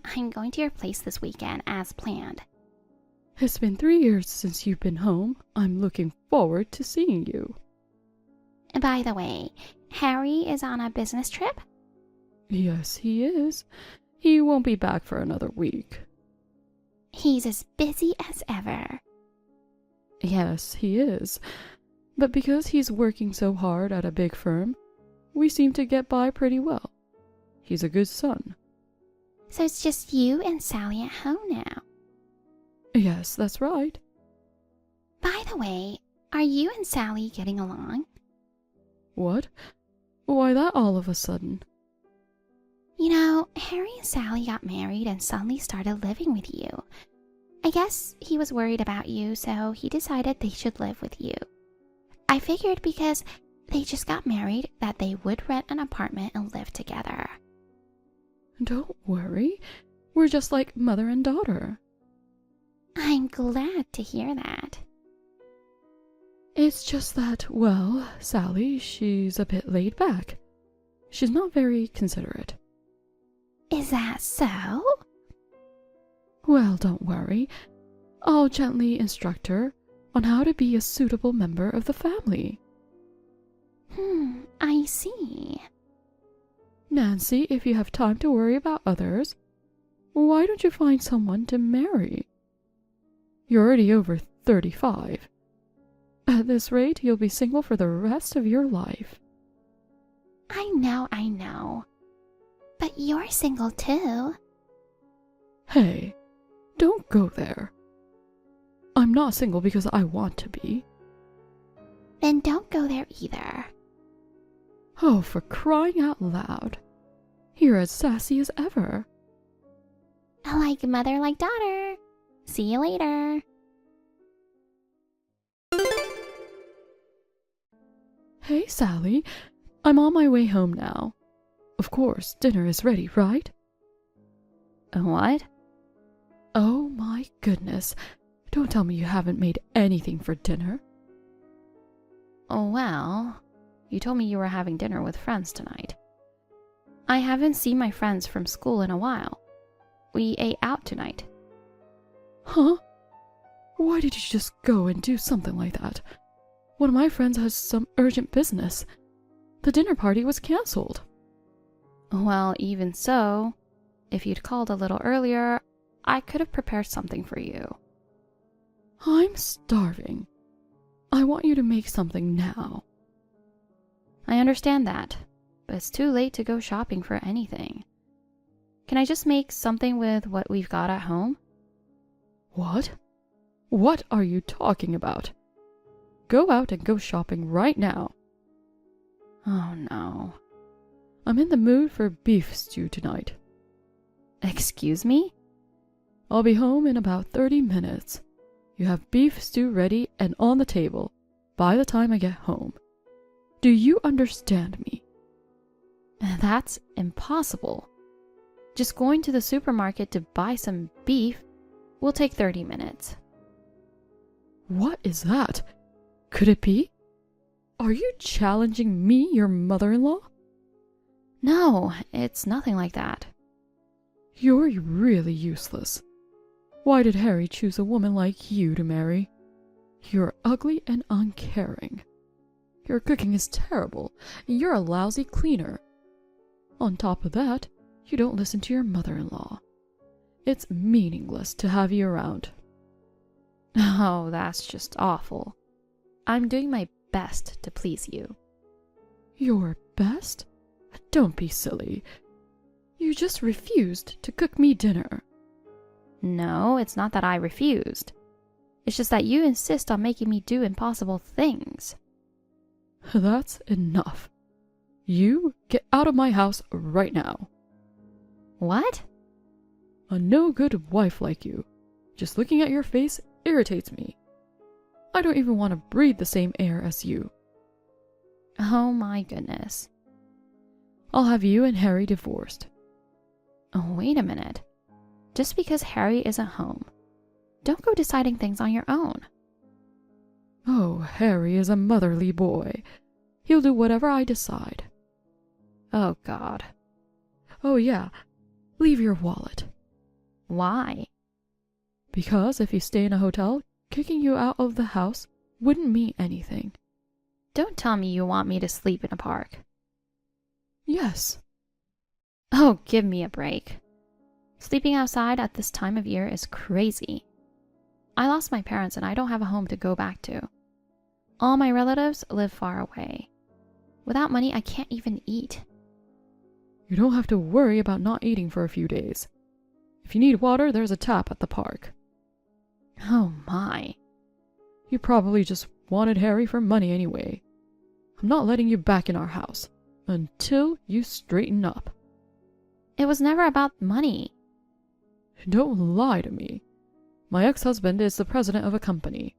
I'm going to your place this weekend as planned. It's been 3 years since you've been home. I'm looking forward to seeing you. By the way, Harry is on a business trip? Yes, he is. He won't be back for another week. He's as busy as ever. Yes, he is. But because he's working so hard at a big firm, we seem to get by pretty well. He's a good son. So it's just you and Sally at home now. Yes, that's right. By the way, are you and Sally getting along? What? Why that all of a sudden? You know, Harry and Sally got married and suddenly started living with you. I guess he was worried about you, so he decided they should live with you. I figured because they just got married that they would rent an apartment and live together. Don't worry. We're just like mother and daughter. I'm glad to hear that. It's just that, well, Sally, she's a bit laid back. She's not very considerate. Is that so? Well, don't worry. I'll gently instruct her on how to be a suitable member of the family. I see. Nancy, if you have time to worry about others, why don't you find someone to marry? You're already over 35. At this rate, you'll be single for the rest of your life. I know. But you're single too. Hey, don't go there. I'm not single because I want to be. Then don't go there either. Oh, for crying out loud. You're as sassy as ever. Like mother, like daughter. See you later. Hey, Sally. I'm on my way home now. Of course, dinner is ready, right? What? Oh my goodness. Don't tell me you haven't made anything for dinner. Oh, well, you told me you were having dinner with friends tonight. I haven't seen my friends from school in a while. We ate out tonight. Huh? Why did you just go and do something like that? One of my friends has some urgent business. The dinner party was cancelled. Well, even so, if you'd called a little earlier, I could have prepared something for you. I'm starving. I want you to make something now. I understand that, but it's too late to go shopping for anything. Can I just make something with what we've got at home? What? What are you talking about? Go out and go shopping right now. Oh no. I'm in the mood for beef stew tonight. Excuse me? I'll be home in about 30 minutes. You have beef stew ready and on the table by the time I get home. Do you understand me? That's impossible. Just going to the supermarket to buy some beef will take 30 minutes. What is that? Could it be? Are you challenging me, your mother-in-law? No, it's nothing like that. You're really useless. Why did Harry choose a woman like you to marry? You're ugly and uncaring. Your cooking is terrible, and you're a lousy cleaner. On top of that, you don't listen to your mother-in-law. It's meaningless to have you around. Oh, that's just awful. I'm doing my best to please you. Your best? Don't be silly. You just refused to cook me dinner. No, it's not that I refused. It's just that you insist on making me do impossible things. That's enough. You get out of my house right now. What? A no-good wife like you. Just looking at your face irritates me. I don't even want to breathe the same air as you. Oh my goodness. I'll have you and Harry divorced. Oh, wait a minute. Just because Harry isn't home, don't go deciding things on your own. Oh, Harry is a motherly boy. He'll do whatever I decide. Oh, God. Oh, yeah. Leave your wallet. Why? Because if you stay in a hotel, kicking you out of the house wouldn't mean anything. Don't tell me you want me to sleep in a park. Yes. Oh, give me a break. Sleeping outside at this time of year is crazy. I lost my parents and I don't have a home to go back to. All my relatives live far away. Without money, I can't even eat. You don't have to worry about not eating for a few days. If you need water, there's a tap at the park. Oh my. You probably just wanted Harry for money anyway. I'm not letting you back in our house until you straighten up. It was never about money. Don't lie to me. My ex-husband is the president of a company,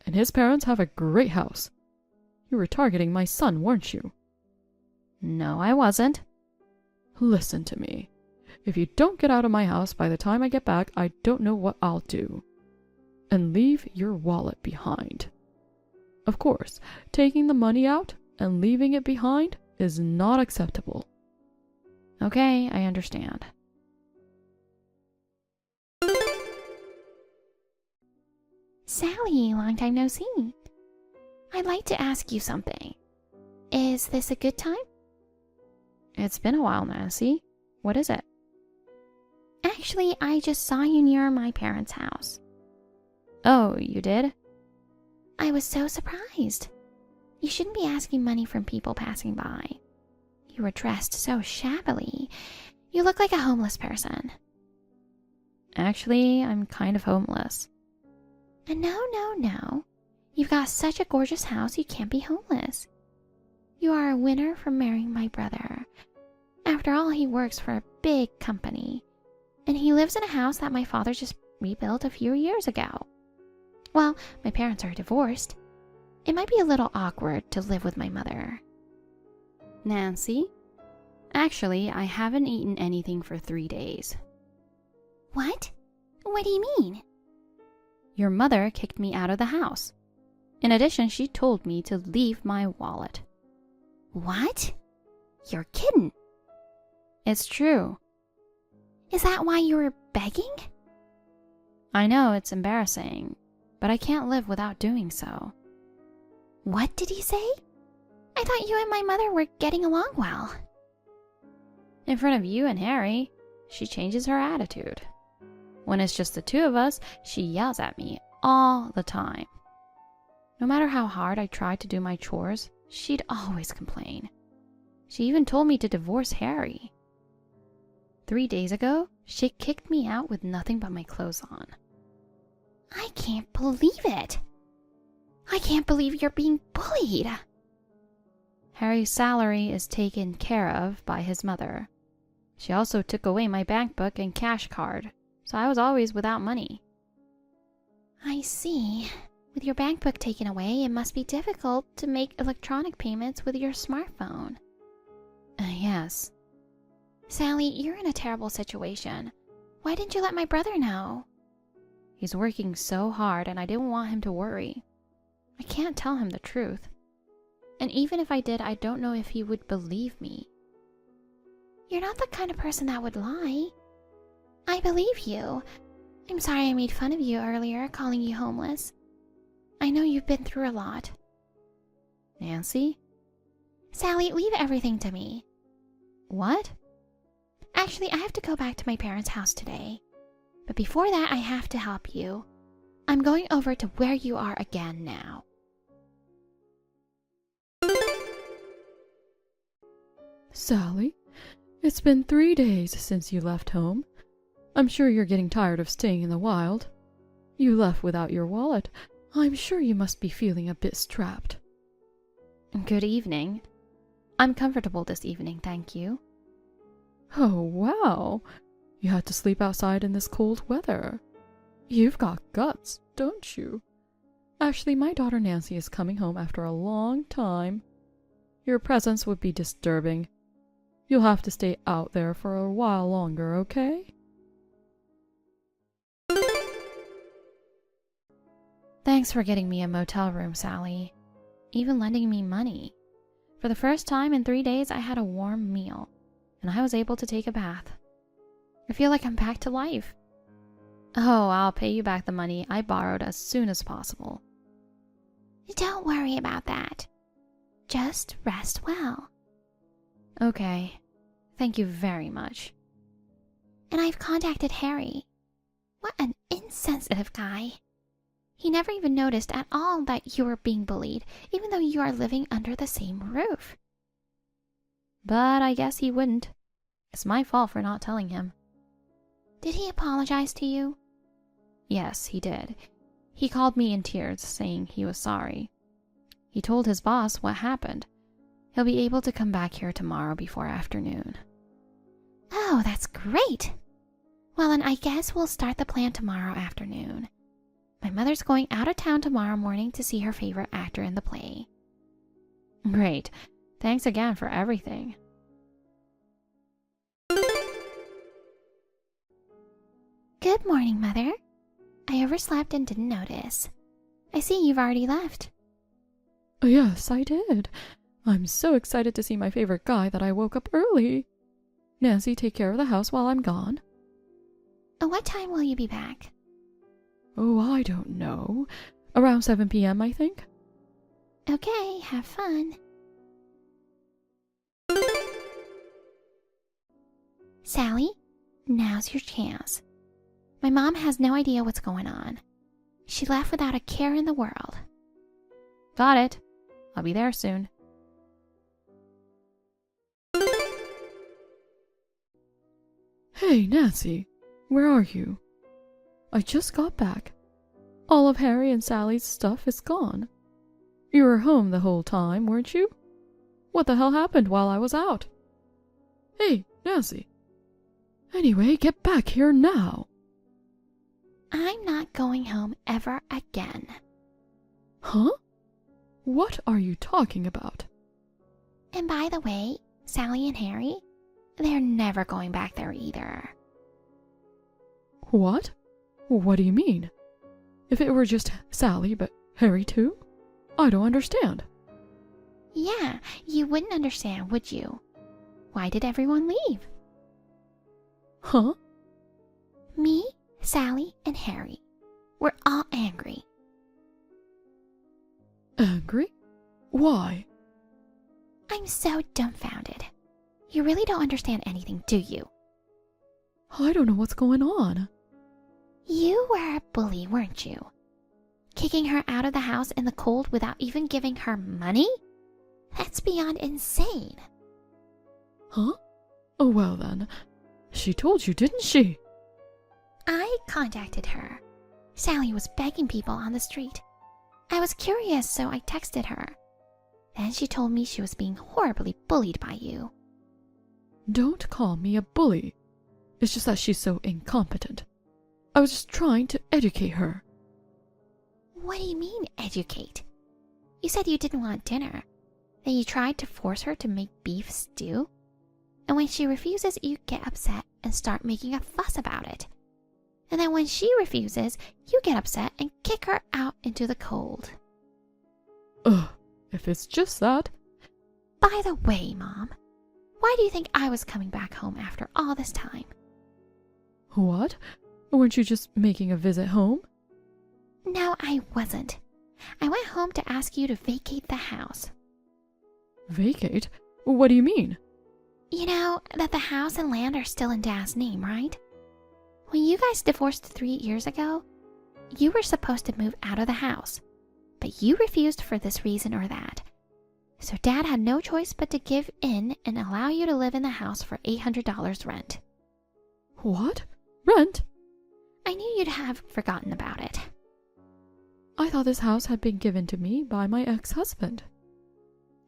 and his parents have a great house. You were targeting my son, weren't you? No, I wasn't. Listen to me. If you don't get out of my house by the time I get back, I don't know what I'll do. And leave your wallet behind. Of course, taking the money out and leaving it behind is not acceptable. Okay, I understand. Sally, long time no see. I'd like to ask you something. Is this a good time? It's been a while, Nancy. What is it? Actually, I just saw you near my parents' house. Oh, you did? I was so surprised. You shouldn't be asking money from people passing by. You were dressed so shabbily. You look like a homeless person. Actually, I'm kind of homeless. No. You've got such a gorgeous house, you can't be homeless. You are a winner for marrying my brother. After all, he works for a big company. And he lives in a house that my father just rebuilt a few years ago. Well, my parents are divorced. It might be a little awkward to live with my mother. Nancy? Actually, I haven't eaten anything for 3 days. What? What do you mean? Your mother kicked me out of the house. In addition, she told me to leave my wallet. What? You're kidding. It's true. Is that why you were begging? I know it's embarrassing, but I can't live without doing so. What did he say? I thought you and my mother were getting along well. In front of you and Harry, she changes her attitude. When it's just the two of us, she yells at me all the time. No matter how hard I tried to do my chores, she'd always complain. She even told me to divorce Harry. 3 days ago, she kicked me out with nothing but my clothes on. I can't believe it. I can't believe you're being bullied. Harry's salary is taken care of by his mother. She also took away my bank book and cash card, so I was always without money. I see. With your bank book taken away, it must be difficult to make electronic payments with your smartphone. Yes. Sally, you're in a terrible situation. Why didn't you let my brother know? He's working so hard and I didn't want him to worry. I can't tell him the truth. And even if I did, I don't know if he would believe me. You're not the kind of person that would lie. I believe you. I'm sorry I made fun of you earlier, calling you homeless. I know you've been through a lot. Nancy? Sally, leave everything to me. What? Actually, I have to go back to my parents' house today. But before that, I have to help you. I'm going over to where you are again now. Sally, it's been 3 days since you left home. I'm sure you're getting tired of staying in the wild. You left without your wallet. I'm sure you must be feeling a bit strapped. Good evening. I'm comfortable this evening, thank you. Oh, wow. You had to sleep outside in this cold weather. You've got guts, don't you? Actually, my daughter Nancy is coming home after a long time. Your presence would be disturbing. You'll have to stay out there for a while longer, okay? Thanks for getting me a motel room, Sally. Even lending me money. For the first time in 3 days, I had a warm meal, and I was able to take a bath. I feel like I'm back to life. Oh, I'll pay you back the money I borrowed as soon as possible. Don't worry about that. Just rest well. Okay. Thank you very much. And I've contacted Harry. What an insensitive guy. He never even noticed at all that you were being bullied, even though you are living under the same roof. But I guess he wouldn't. It's my fault for not telling him. Did he apologize to you? Yes, he did. He called me in tears, saying he was sorry. He told his boss what happened. He'll be able to come back here tomorrow before afternoon. Oh, that's great! Well, then I guess we'll start the plan tomorrow afternoon. My mother's going out of town tomorrow morning to see her favorite actor in the play. Great. Thanks again for everything. Good morning, Mother. I overslept and didn't notice. I see you've already left. Yes, I did. I'm so excited to see my favorite guy that I woke up early. Nancy, take care of the house while I'm gone. What time will you be back? Oh, I don't know. Around 7 p.m., I think. Okay, have fun. Sally, now's your chance. My mom has no idea what's going on. She left without a care in the world. Got it. I'll be there soon. Hey, Nancy. Where are you? I just got back. All of Harry and Sally's stuff is gone. You were home the whole time, weren't you? What the hell happened while I was out? Hey, Nancy. Anyway, get back here now. I'm not going home ever again. Huh? What are you talking about? And by the way, Sally and Harry, they're never going back there either. What? What do you mean? If it were just Sally, but Harry too? I don't understand. Yeah, you wouldn't understand, would you? Why did everyone leave? Huh? Me, Sally, and Harry. We're all angry. Angry? Why? I'm so dumbfounded. You really don't understand anything, do you? I don't know what's going on. You were a bully, weren't you? Kicking her out of the house in the cold without even giving her money? That's beyond insane. Huh? Oh, well then. She told you, didn't she? I contacted her. Sally was begging people on the street. I was curious, so I texted her. Then she told me she was being horribly bullied by you. Don't call me a bully. It's just that she's so incompetent. I was just trying to educate her. What do you mean, educate? You said you didn't want dinner. Then you tried to force her to make beef stew. And when she refuses, you get upset and start making a fuss about it. And then when she refuses, you get upset and kick her out into the cold. Ugh, if it's just that. By the way, Mom, why do you think I was coming back home after all this time? What? Weren't you just making a visit home? No, I wasn't. I went home to ask you to vacate the house. Vacate? What do you mean? You know that the house and land are still in Dad's name, right? When you guys divorced 3 years ago, you were supposed to move out of the house, but you refused for this reason or that. So Dad had no choice but to give in and allow you to live in the house for $800 rent. What? Rent? I knew you'd have forgotten about it. I thought this house had been given to me by my ex-husband.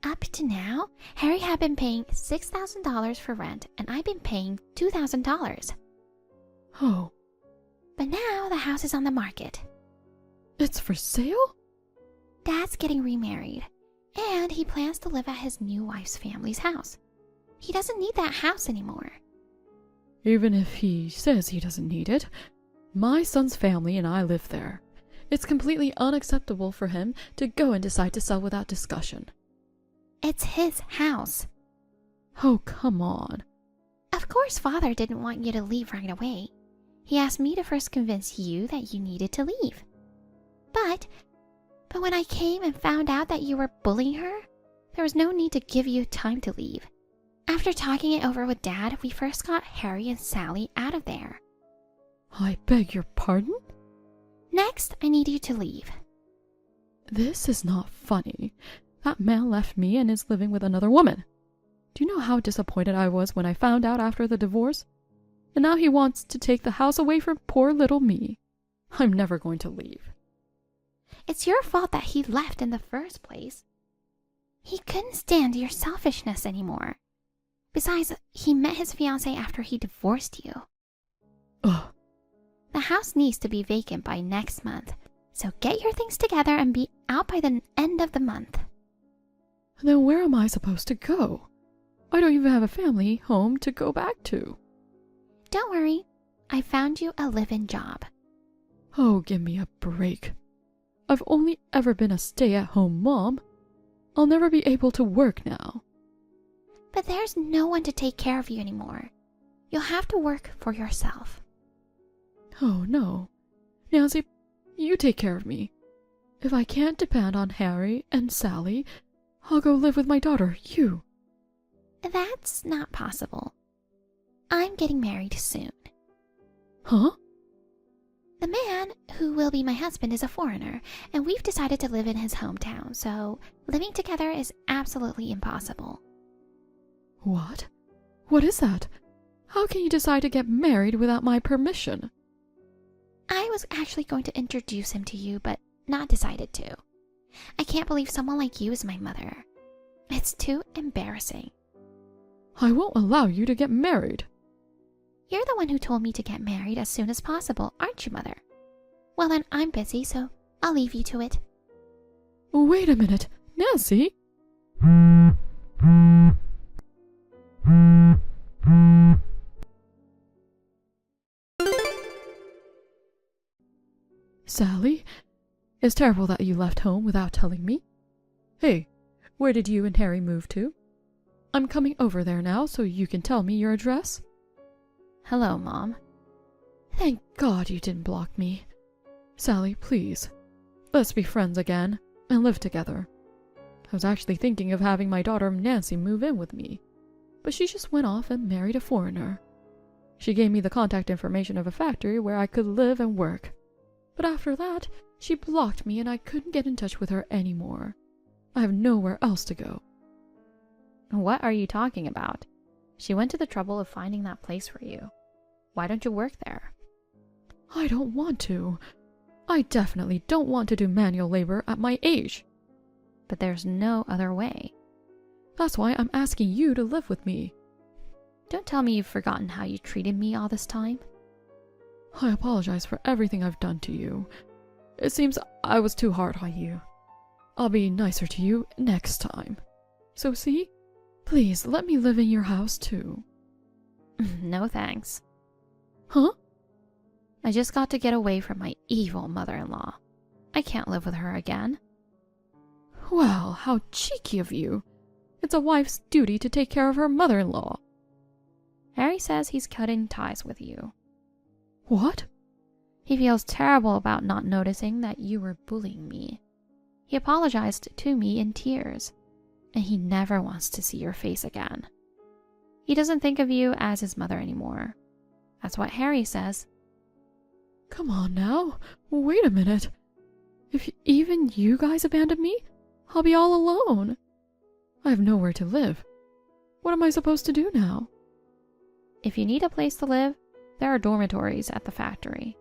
Up to now, Harry had been paying $6,000 for rent and I've been paying $2,000. Oh. But now the house is on the market. It's for sale? Dad's getting remarried, and he plans to live at his new wife's family's house. He doesn't need that house anymore. Even if he says he doesn't need it, my son's family and I live there. It's completely unacceptable for him to go and decide to sell without discussion. It's his house. Oh, come on. Of course Father didn't want you to leave right away. He asked me to first convince you that you needed to leave. But when I came and found out that you were bullying her, there was no need to give you time to leave. After talking it over with Dad, we first got Harry and Sally out of there. I beg your pardon? Next, I need you to leave. This is not funny. That man left me and is living with another woman. Do you know how disappointed I was when I found out after the divorce? And now he wants to take the house away from poor little me. I'm never going to leave. It's your fault that he left in the first place. He couldn't stand your selfishness anymore. Besides, he met his fiancée after he divorced you. Ugh. The house needs to be vacant by next month, so get your things together and be out by the end of the month. Then where am I supposed to go? I don't even have a family home to go back to. Don't worry, I found you a live-in job. Oh, give me a break. I've only ever been a stay-at-home mom. I'll never be able to work now. But there's no one to take care of you anymore. You'll have to work for yourself. Oh, no. Nancy, you take care of me. If I can't depend on Harry and Sally, I'll go live with my daughter, you. That's not possible. I'm getting married soon. Huh? The man who will be my husband is a foreigner, and we've decided to live in his hometown, so living together is absolutely impossible. What? What is that? How can you decide to get married without my permission? I was actually going to introduce him to you, but not decided to. I can't believe someone like you is my mother. It's too embarrassing. I won't allow you to get married. You're the one who told me to get married as soon as possible, aren't you, Mother? Well then, I'm busy, so I'll leave you to it. Wait a minute, Nancy? Sally, it's terrible that you left home without telling me. Hey, where did you and Harry move to? I'm coming over there now so you can tell me your address. Hello, Mom. Thank God you didn't block me. Sally, please, let's be friends again and live together. I was actually thinking of having my daughter Nancy move in with me, but she just went off and married a foreigner. She gave me the contact information of a factory where I could live and work. But after that, she blocked me and I couldn't get in touch with her anymore. I have nowhere else to go. What are you talking about? She went to the trouble of finding that place for you. Why don't you work there? I don't want to. I definitely don't want to do manual labor at my age. But there's no other way. That's why I'm asking you to live with me. Don't tell me you've forgotten how you treated me all this time. I apologize for everything I've done to you. It seems I was too hard on you. I'll be nicer to you next time. So see? Please let me live in your house too. No thanks. Huh? I just got to get away from my evil mother-in-law. I can't live with her again. Well, how cheeky of you. It's a wife's duty to take care of her mother-in-law. Harry says he's cutting ties with you. What? He feels terrible about not noticing that you were bullying me. He apologized to me in tears, and he never wants to see your face again. He doesn't think of you as his mother anymore. That's what Harry says. Come on now, wait a minute. If even you guys abandon me, I'll be all alone. I have nowhere to live. What am I supposed to do now? If you need a place to live, there are dormitories at the factory.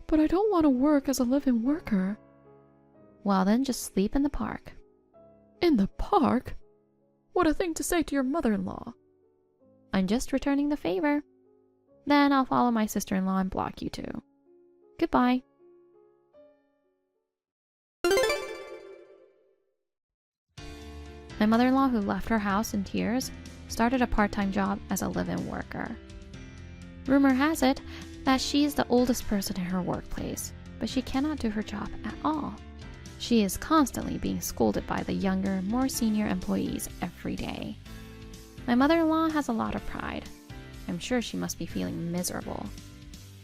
But I don't want to work as a live-in worker. Well then, just sleep in the park. In the park? What a thing to say to your mother-in-law. I'm just returning the favor. Then I'll follow my sister-in-law and block you too. Goodbye. My mother-in-law, who left her house in tears, started a part-time job as a live-in worker. Rumor has it that she is the oldest person in her workplace, but she cannot do her job at all. She is constantly being scolded by the younger, more senior employees every day. My mother-in-law has a lot of pride. I'm sure she must be feeling miserable.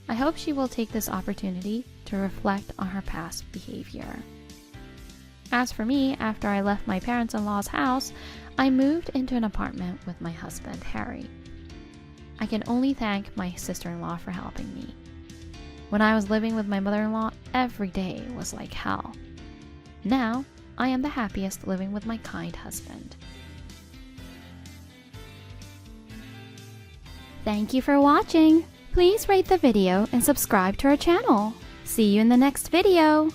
I hope she will take this opportunity to reflect on her past behavior. As for me, after I left my parents-in-law's house, I moved into an apartment with my husband, Harry. I can only thank my sister-in-law for helping me. When I was living with my mother-in-law, every day was like hell. Now, I am the happiest living with my kind husband. Thank you for watching. Please rate the video and subscribe to our channel. See you in the next video.